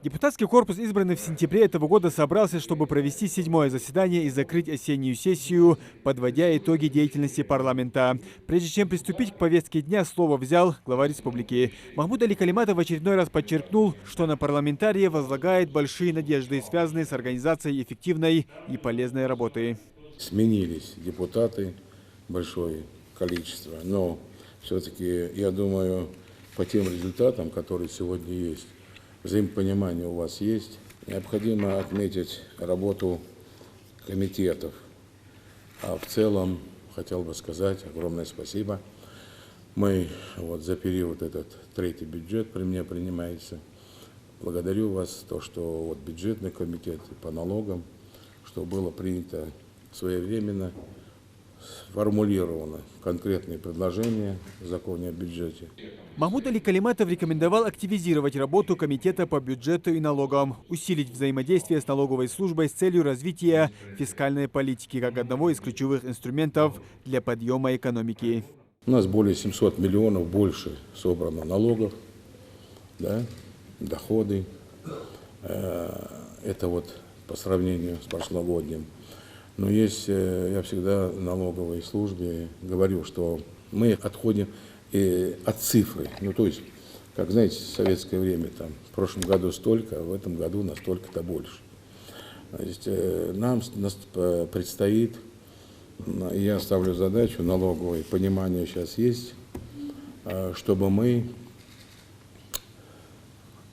Депутатский корпус, избранный в сентябре этого года, собрался, чтобы провести 7-е заседание и закрыть осеннюю сессию, подводя итоги деятельности парламента. Прежде чем приступить к повестке дня, слово взял глава республики. Махмуд Али Калиматов в очередной раз подчеркнул, что на парламентария возлагает большие надежды, связанные с организацией эффективной и полезной работы. Сменились депутаты, большое количество, но все-таки, я думаю, по тем результатам, которые сегодня есть, взаимопонимание у вас есть. Необходимо отметить работу комитетов. А в целом, хотел бы сказать огромное спасибо. Мы за период этот третий бюджет при мне принимается. Благодарю вас, то, что бюджетный комитет по налогам, что было принято своевременно, сформулировано конкретные предложения в законе о бюджете. Махмуд Али Калиматов рекомендовал активизировать работу Комитета по бюджету и налогам, усилить взаимодействие с налоговой службой с целью развития фискальной политики как одного из ключевых инструментов для подъема экономики. У нас более 700 миллионов больше собрано налогов, доходы. Это по сравнению с прошлогодним. Но есть, я всегда в налоговой службе говорю, что мы отходим от цифры. То есть, как знаете, в советское время, в прошлом году столько, а в этом году настолько-то больше. Нам предстоит, я ставлю задачу налоговой, понимание сейчас есть, чтобы мы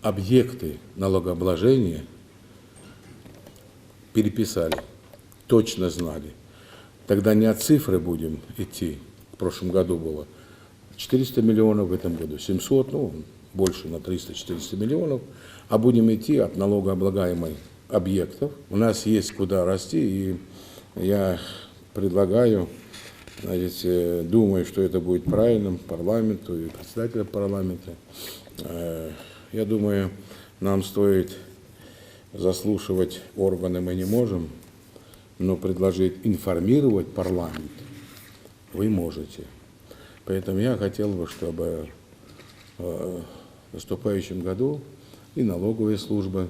объекты налогообложения переписали. Точно знали. Тогда не от цифры будем идти. В прошлом году было 400 миллионов, в этом году 700, больше на 300-400 миллионов. А будем идти от налогооблагаемых объектов. У нас есть куда расти, и я предлагаю, думаю, что это будет правильным парламенту и председателю парламента. Я думаю, нам стоит заслушивать органы мы не можем, но предложить информировать парламент вы можете. Поэтому я хотел бы, чтобы в наступающем году и налоговая служба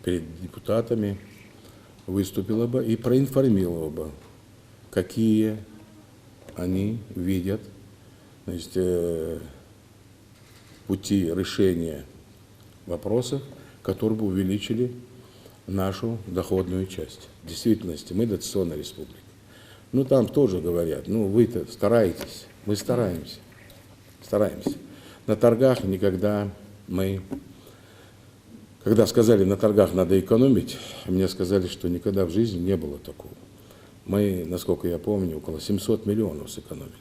перед депутатами выступила бы и проинформировала бы, какие они видят пути решения вопросов, которые бы увеличили нашу доходную часть. В действительности мы дотационная республика. Там тоже говорят, вы-то стараетесь, мы стараемся. На торгах никогда когда сказали, на торгах надо экономить, мне сказали, что никогда в жизни не было такого. Мы, насколько я помню, около 700 миллионов сэкономили.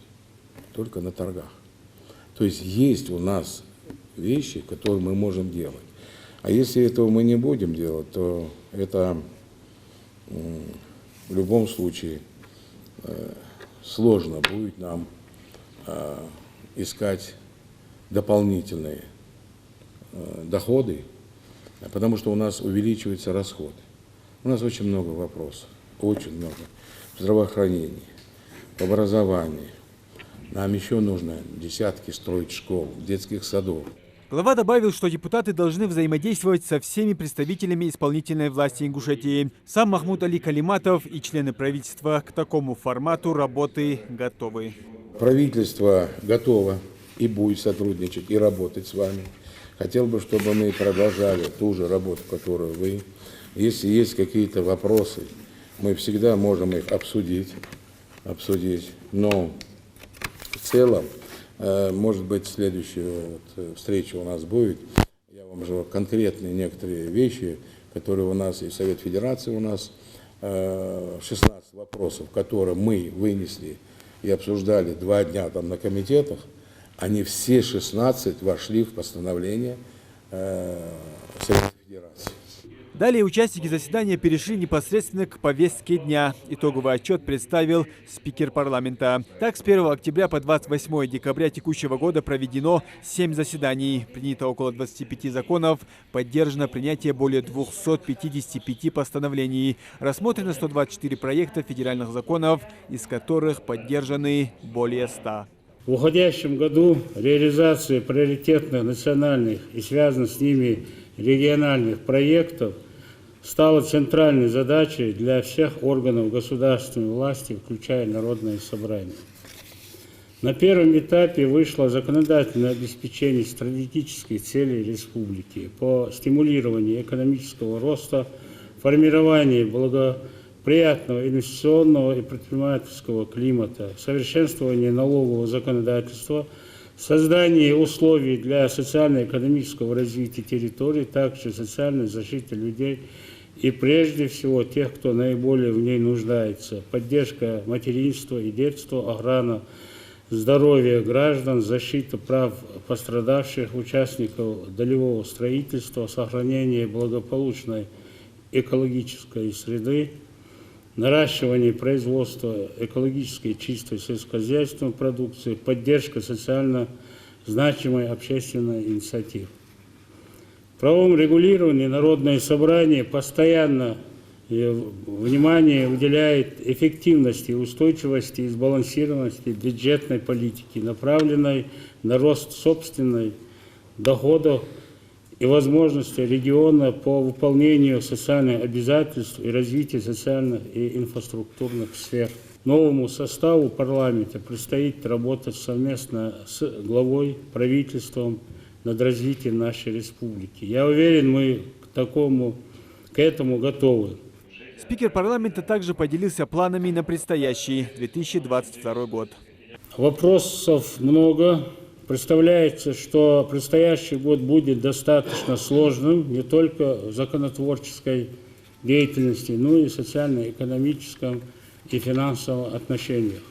Только на торгах. То есть есть у нас вещи, которые мы можем делать. А если этого мы не будем делать, то это в любом случае сложно будет нам искать дополнительные доходы, потому что у нас увеличиваются расходы. У нас очень много вопросов, очень много. В здравоохранении, в образовании. Нам еще нужно десятки строить школ, детских садов. Глава добавил, что депутаты должны взаимодействовать со всеми представителями исполнительной власти Ингушетии. Сам Махмуд Али Калиматов и члены правительства к такому формату работы готовы. Правительство готово и будет сотрудничать, и работать с вами. Хотел бы, чтобы мы продолжали ту же работу, которую вы. Если есть какие-то вопросы, мы всегда можем их обсудить. Но в целом, может быть, следующая встреча у нас будет. Я вам же конкретные некоторые вещи, которые у нас и Совет Федерации у нас 16 вопросов, которые мы вынесли и обсуждали 2 дня на комитетах, они все 16 вошли в постановление Совета Федерации. Далее участники заседания перешли непосредственно к повестке дня. Итоговый отчет представил спикер парламента. Так, с 1 октября по 28 декабря текущего года проведено 7 заседаний. Принято около 25 законов. Поддержано принятие более 255 постановлений. Рассмотрено 124 проекта федеральных законов, из которых поддержаны более 100. В уходящем году реализация приоритетных национальных и связанных с ними региональных проектов стала центральной задачей для всех органов государственной власти, включая Народное собрание. На первом этапе вышло законодательное обеспечение стратегических целей республики по стимулированию экономического роста, формированию благоприятного инвестиционного и предпринимательского климата, совершенствованию налогового законодательства, создание условий для социально-экономического развития территории, также социальной защиты людей и прежде всего тех, кто наиболее в ней нуждается, поддержка материнства и детства, охрана здоровья граждан, защита прав пострадавших участников долевого строительства, сохранение благополучной экологической среды, наращивание производства экологической чистой сельскохозяйственной продукции, поддержка социально значимой общественной инициативы. В правовом регулировании Народное собрание постоянно внимание уделяет эффективности, устойчивости и сбалансированности бюджетной политики, направленной на рост собственных доходов и возможностей региона по выполнению социальных обязательств и развитию социальных и инфраструктурных сфер. Новому составу парламента предстоит работать совместно с главой, правительством над развитием нашей республики. Я уверен, мы к этому готовы. Спикер парламента также поделился планами на предстоящий 2022 год. Вопросов много. Представляется, что предстоящий год будет достаточно сложным не только в законотворческой деятельности, но и в социально-экономическом и финансовом отношениях.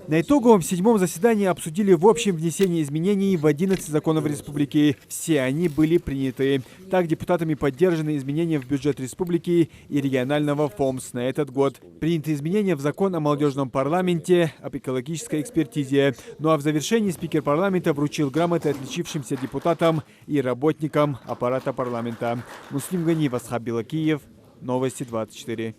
На итоговом 7-м заседании обсудили в общем внесение изменений в 11 законов республики. Все они были приняты. Так, депутатами поддержаны изменения в бюджет республики и регионального ФОМС на этот год. Приняты изменения в закон о молодежном парламенте, об экологической экспертизе. Ну а в завершении спикер парламента вручил грамоты отличившимся депутатам и работникам аппарата парламента. Муслим Ганиев, Асхаб Билакиев, Новости 24.